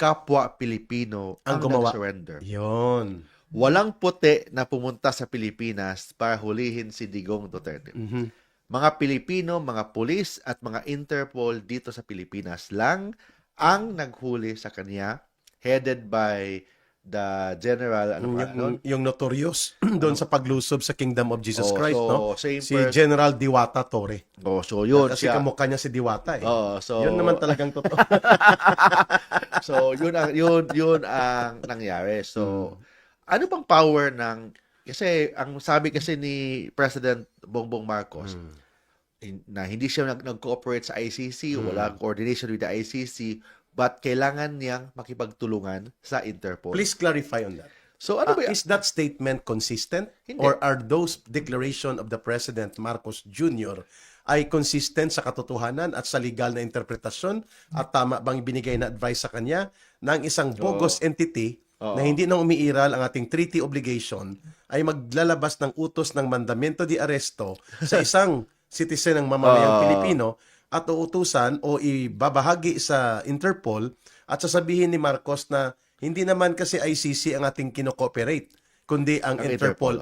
kapwa Pilipino Ang ang gumawa. nag-surrender. Yun. Walang puti na pumunta sa Pilipinas para hulihin si Digong Duterte. Mga Pilipino, mga pulis at mga Interpol dito sa Pilipinas lang ang naghuli sa kanya, headed by the general, ano ba, Yung notorious doon sa paglusob sa Kingdom of Jesus Christ, no? same Si General Diwata Torre. so yun Kasi siya. kamukha niya si Diwata eh. So Yun naman talagang totoo. so yun ang nangyari. So ano bang power ng, kasi ang sabi kasi ni President Bongbong Marcos na hindi siya nag-cooperate sa ICC, wala coordination with the ICC, but kailangan niyang makipagtulungan sa Interpol. Please clarify on that. So ano ba Is that statement consistent? Hindi. Or are those declaration of the President Marcos Jr. ay consistent sa katotohanan at sa legal na interpretasyon at tama bang binigay na advice sa kanya ng isang bogus entity na hindi na umiiral ang ating treaty obligation ay maglalabas ng utos ng mandamento di aresto sa isang citizen ng mamamayang Pilipino at uutusan o ibabahagi sa Interpol at sasabihin ni Marcos na hindi naman kasi ICC ang ating kinokooperate, kundi ang Interpol